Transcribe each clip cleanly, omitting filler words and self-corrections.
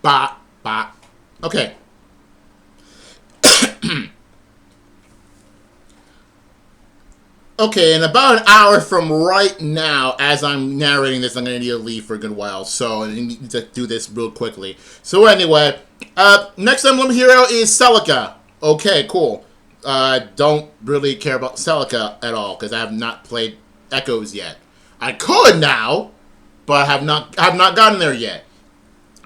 Ba, ba. Okay. Okay, in about an hour from right now, as I'm narrating this, I'm going to need to leave for a good while. So I need to do this real quickly. So anyway, next Emblem hero is Celica. Okay, cool. Don't really care about Celica at all, because I have not played Echoes yet. I could now, but I have not gotten there yet.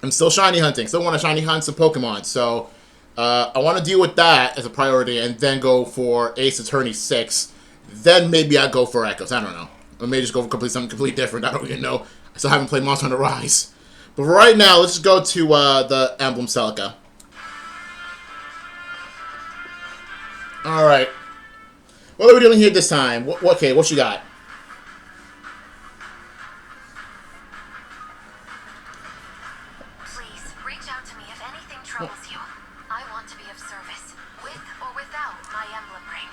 I'm still shiny hunting. Still want to shiny hunt some Pokemon. So I want to deal with that as a priority, and then go for Ace Attorney 6. Then maybe I go for Echoes. I don't know. Or maybe just go for something completely different. I don't even know. I still haven't played Monster Hunter Rise. But for right now, let's just go to the Emblem Celica. Alright. What are we doing here this time? Okay, what you got? Please, reach out to me if anything troubles you. I want to be of service, with or without my emblem ring.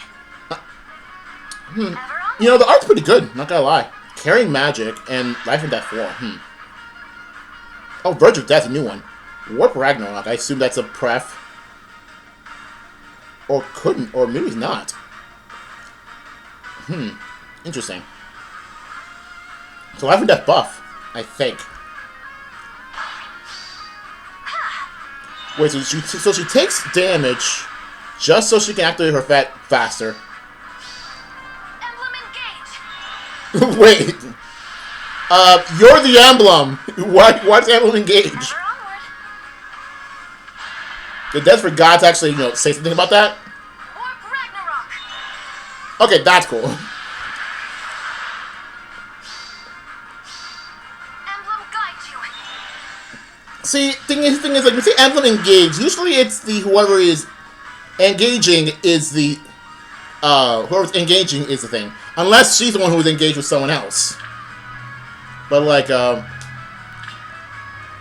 You know, the art's pretty good, not gonna lie. Carrying Magic and Life and Death 4. Oh, Verge of Death, a new one. Warp Ragnarok, I assume that's a pref. Or couldn't, or maybe not. Interesting. So Life and Death buff, I think. Wait, so she takes damage just so she can activate her faster. Emblem engage! Wait. You're the Emblem. What's Emblem engage? Ever onward. Did Death for Gods actually, say something about that? Warp Ragnarok! Okay, that's cool. Emblem guide you! See, thing is, like, when you say Emblem engage, usually it's whoever is engaging is the, whoever's engaging is the thing. Unless she's the one who's engaged with someone else. But, like, oh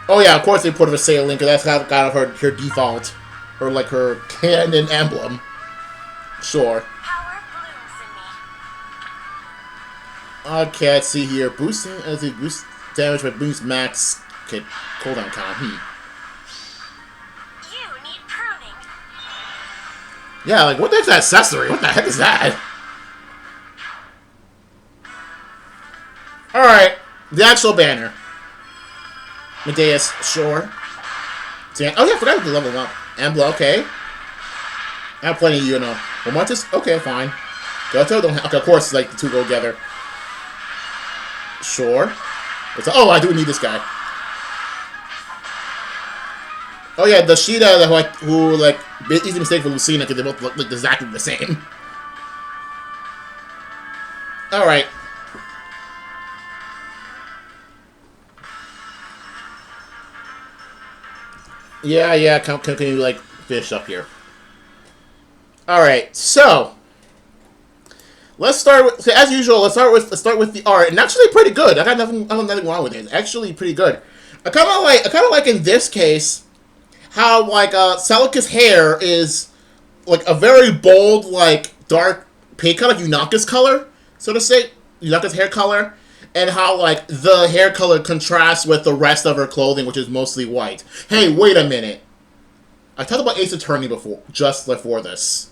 yeah, of course they put her Celica, because that's kind of her default. Or, like, her canon emblem. Sure. Power blooms in me. Okay, let's see here. Boost damage by boost max. Okay, cooldown count. You need pruning. Yeah, like, what the heck's that accessory? What the heck is that? Alright, the actual banner. Medeus, sure. Oh yeah, I forgot to level up. Emblem, okay. I have plenty of you know. Romantis, okay, fine. Goto, don't have, okay, of course, like, the two go together. Sure. Oh, I do need this guy. Oh yeah, the Sheeta who easy mistake for Lucina because they both look exactly the same. Alright. Yeah, can you, like, finish up here? Alright, so let's start with, as usual, let's start with the art. And actually pretty good. I got nothing wrong with it. It's actually pretty good. I kinda like in this case how, like, Celica's hair is like a very bold, like, dark pink color, like Yunaka's color, so to say. Yunaka's hair color. And how, like, the hair color contrasts with the rest of her clothing, which is mostly white. Hey, wait a minute. I talked about Ace Attorney before, just before this.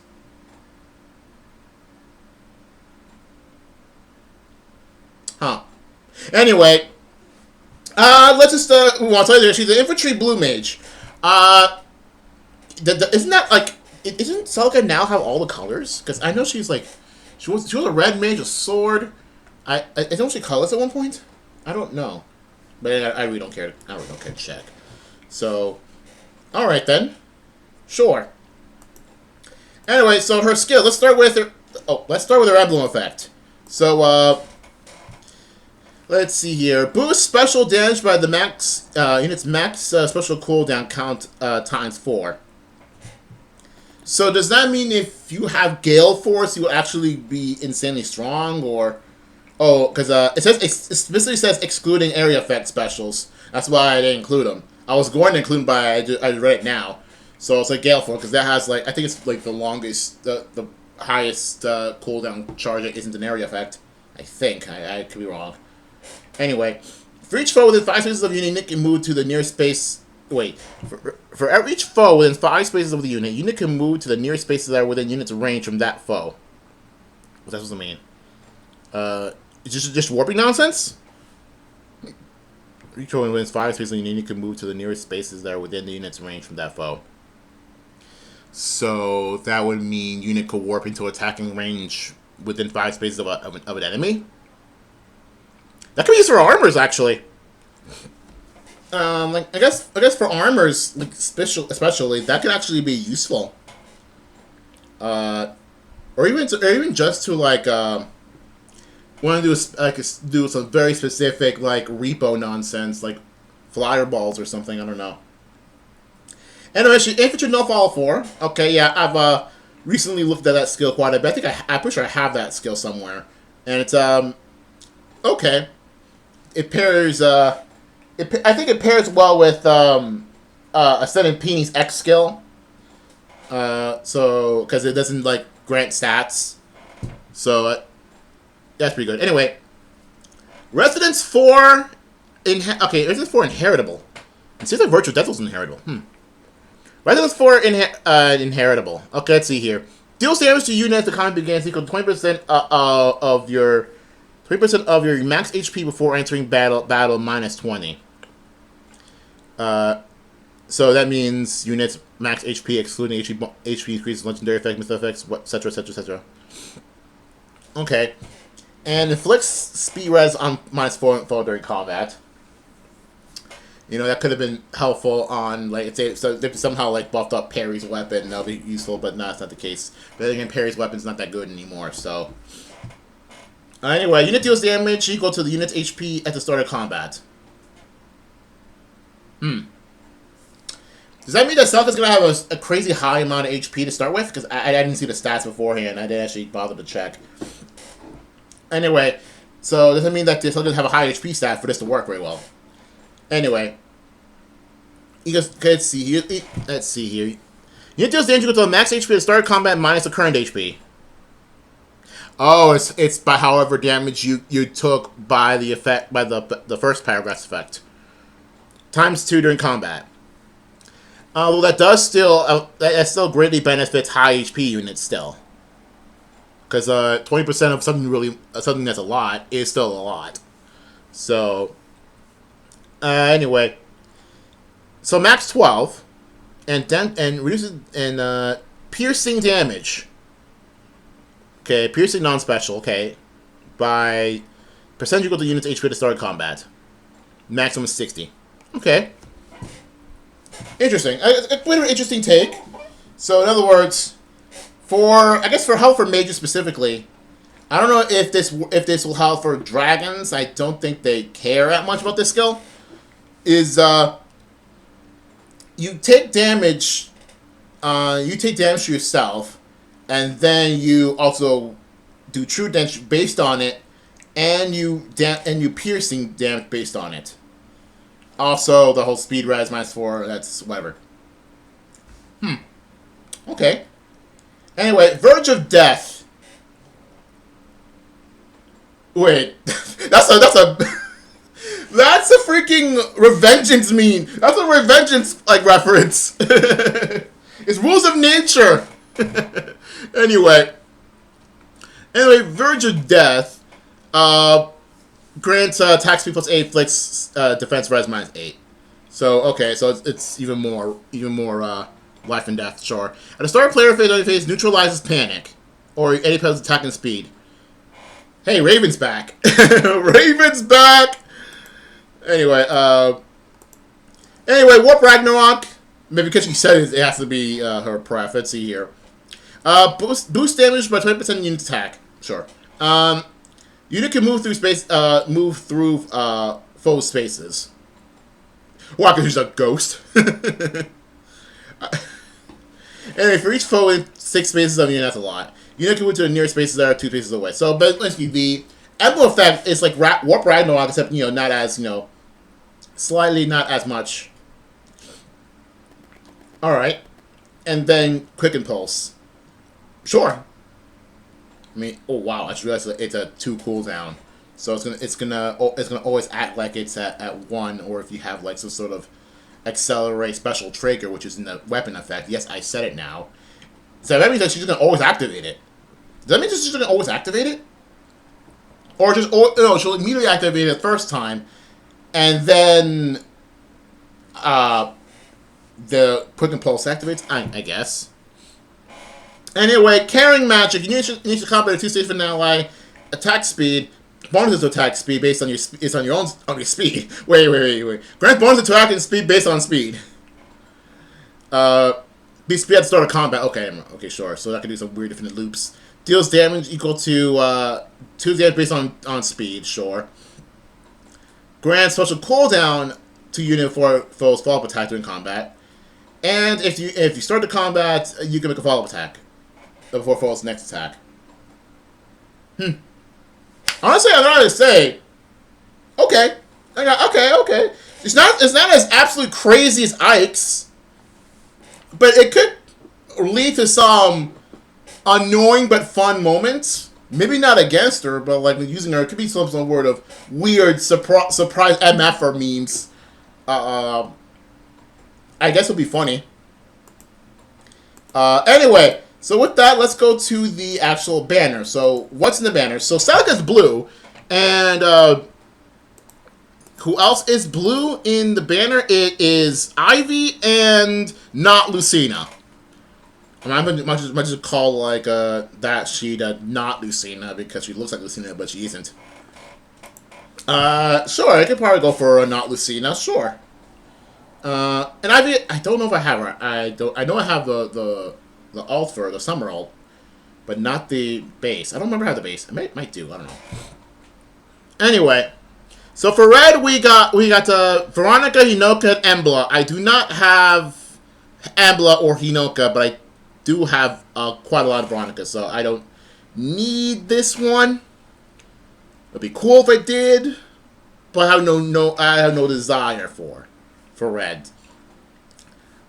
Huh. Anyway. Let's just, move on. So she's an infantry blue mage. Isn't that, like, isn't Celica now have all the colors? Because I know she's, like, she was a red mage, a sword. I don't she colors at one point? I don't know. But I really don't care. I really don't care to check. So, alright then. Sure. Anyway, so her skill. Let's start with her emblem effect. So, let's see here. Boost special damage by the max unit's max special cooldown count times 4. So does that mean if you have Gale Force, you will actually be insanely strong, or? Oh, because it specifically says excluding area effect specials. That's why I didn't include them. I was going to include them, but I read it now. So it's like Gale Force, because that has, like, I think it's like the longest, the highest cooldown charge that isn't an area effect. I think. I could be wrong. Anyway, for each foe within 5 spaces of your unit, you can move to the nearest space Wait. For each foe within 5 spaces of the unit can move to the nearest spaces that are within unit's range from that foe. What's that supposed to mean? It's just warping nonsense? Each foe within 5 spaces of the unit can move to the nearest spaces that are within the unit's range from that foe. So that would mean unit could warp into attacking range within 5 spaces of an enemy? That could be used for armors, actually. Like I guess for armors, like especially that could actually be useful. Or even just to like want to do some very specific like repo nonsense, like flyer balls or something. I don't know. Anyway, infantry no follow 4. Okay, yeah, I've recently looked at that skill quite a bit. I think I'm pretty sure I have that skill somewhere, and it's okay. It pairs I think it pairs well with Ascendant Peeny's X skill. So because it doesn't like grant stats, so that's pretty good. Anyway, Residence 4 Residence 4 inheritable. It seems like Virtual Death was inheritable. Residence 4 inheritable. Okay, let's see here. Deals damage to units the combat begins equal to 20% of your 20% of your max HP before entering battle minus 20. So that means units max HP excluding HP increases legendary effects, mystical effects, etc., etc., etc. Okay. And inflicts speed res on minus 4 during combat. You know, that could have been helpful on, like, if they somehow, like, buffed up Parry's weapon, that'll be useful, but no, that's not the case. But then again, Parry's weapon's not that good anymore, so. Anyway, unit deals damage equal to the unit's HP at the start of combat. Does that mean that Celica's going to have a crazy high amount of HP to start with? Because I didn't see the stats beforehand. I didn't actually bother to check. Anyway, so does that mean that Celica have a high HP stat for this to work very well? Anyway, let's see here. Unit deals damage equal to the max HP at the start of combat minus the current HP. Oh, it's by however damage you took by the effect by the first paragraph's effect. Times 2 during combat. Well, that still greatly benefits high HP units still, because 20% of something that's a lot is still a lot. So anyway, so max 12, and reduces piercing damage. Okay, piercing non-special. Okay, by percentage equal to unit's HP at the start of combat. Maximum 60. Okay. Interesting. A bit of an interesting take. So, in other words, for help for mages specifically, I don't know if this will help for dragons. I don't think they care that much about this skill. You take damage. You take damage to yourself, and then you also do true damage based on it, and you piercing damage based on it. Also, the whole speed res minus 4, that's whatever. Okay. Anyway, Verge of Death. Wait. that's a that's a freaking Revengeance meme. That's a Revengeance, like, reference. It's Rules of Nature. Anyway, Verge of Death. Grants attack speed plus 8, inflicts defense res minus 8. So okay, so it's even more life and death. Sure. At the start of player phase, neutralizes panic or any player's attacking speed. Hey, Raven's back. Raven's back. Anyway, Warp Ragnarok. Maybe because she said it has to be her pref. Let's see here. Boost damage by 20% unit attack. Sure. Unit can move through foe spaces. Wow, because she's a ghost. Anyway, for each foe in 6 spaces of unit, that's a lot. Unit can move to the nearest spaces that are 2 spaces away. So, basically, the Emblem effect is like Warp Ragnarok, except, not as, slightly not as much. Alright. And then Quick Impulse. Sure. I mean, oh wow! I just realized it's a 2 cooldown, so it's gonna always act like it's at 1, or if you have like some sort of accelerate special trigger, which is in the weapon effect. Yes, I said it now. So that means that she's gonna always activate it. Does that mean she's gonna always activate it? Or just, no, she'll immediately activate it the first time, and then the quick impulse activates, I guess. Anyway, carrying magic. You need to combat a 2-stage with an ally. Attack speed. Bonuses to attack speed based on your speed. Wait. Grant bonus to attack and speed based on speed. Be speed at the start of combat. Okay, sure. So that can do some weird different loops. Deals damage equal to 2 damage based on speed. Sure. Grants special cooldown to unit for foes follow-up attack during combat. And if you start the combat, you can make a follow-up attack before foes' next attack. Honestly, I don't know how to say. Okay. Okay. It's not as absolutely crazy as Ike's, but it could lead to some annoying but fun moments. Maybe not against her, but like using her, it could be some word of weird surprise MF or memes. I guess it'll be funny. Anyway, so with that, let's go to the actual banner. So what's in the banner? So Celica's blue, and who else is blue in the banner? It is Ivy and not Lucina. I mean, I might just call like that sheet not Lucina because she looks like Lucina, but she isn't. Sure, I could probably go for a not Lucina. Sure. And Ivy, I don't know if I have her. I know I have the alt for the summer alt, but not the base. I don't remember how the base. I might do. I don't know. Anyway, so for red we got Veronica, Hinoka, and Emblem. I do not have Emblem or Hinoka, but I do have quite a lot of Veronica, so I don't need this one. It'd be cool if I did, but I have no desire for red.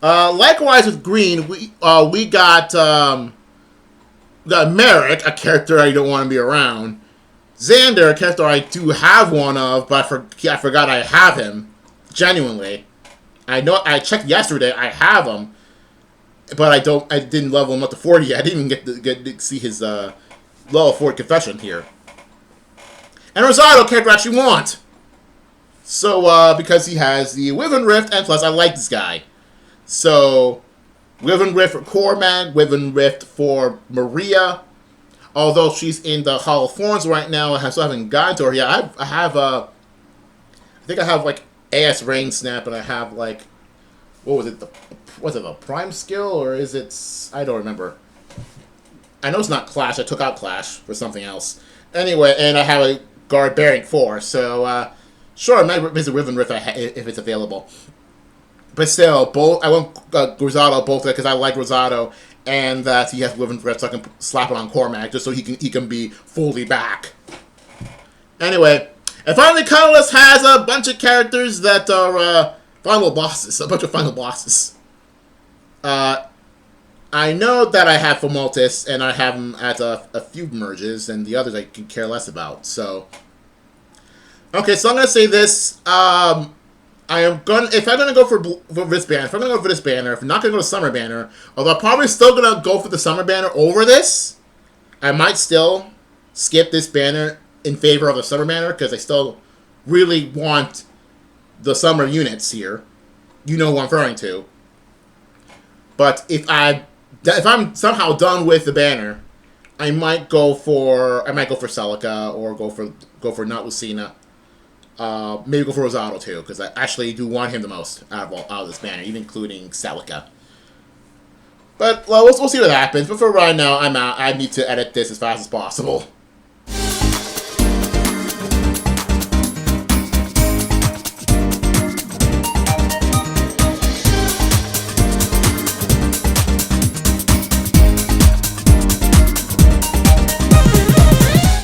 Likewise with green, we got Merrick, a character I don't want to be around. Xander, a character I do have one of, but I forgot I have him. Genuinely, I know I checked yesterday. I have him, but I didn't level him up to 40 yet. I didn't even get to see his level 40 confession here. And Rosado, character I actually want. So, because he has the Wyvern Rift, and plus I like this guy. So, Wyvern Rift for Cormac, Wyvern Rift for Maria. Although she's in the Hall of Thorns right now, I still haven't gotten to her yet. I think I have, like, AS Rain Snap, and I have, like, what was it, the Prime Skill, or is it, I don't remember. I know it's not Clash, I took out Clash for something else. Anyway, and I have a Guard Bearing 4, so, sure, I might visit Wyvern Rift if it's available. But still, I want Rosado both because I like Rosado, and that he has Wyvern Rift, so I can slap it on Cormac just so he can be fully back. Anyway, and finally, Colorless has a bunch of characters that are final bosses, a bunch of final bosses. I know that I have Fomaltis, and I have him at a few merges, and the others I can care less about. So, okay, so I'm gonna say this. If I'm gonna go for this banner, if I'm not gonna go to Summer Banner, although I'm probably still gonna go for the Summer Banner over this, I might still skip this banner in favor of the Summer Banner because I still really want the Summer units here. You know who I'm referring to. But if I'm somehow done with the banner, I might go for Celica or go for not Lucina. Maybe go for Rosado too, because I actually do want him the most out of this banner, even including Celica. But well, we'll see what happens. But for right now, I'm out. I need to edit this as fast as possible.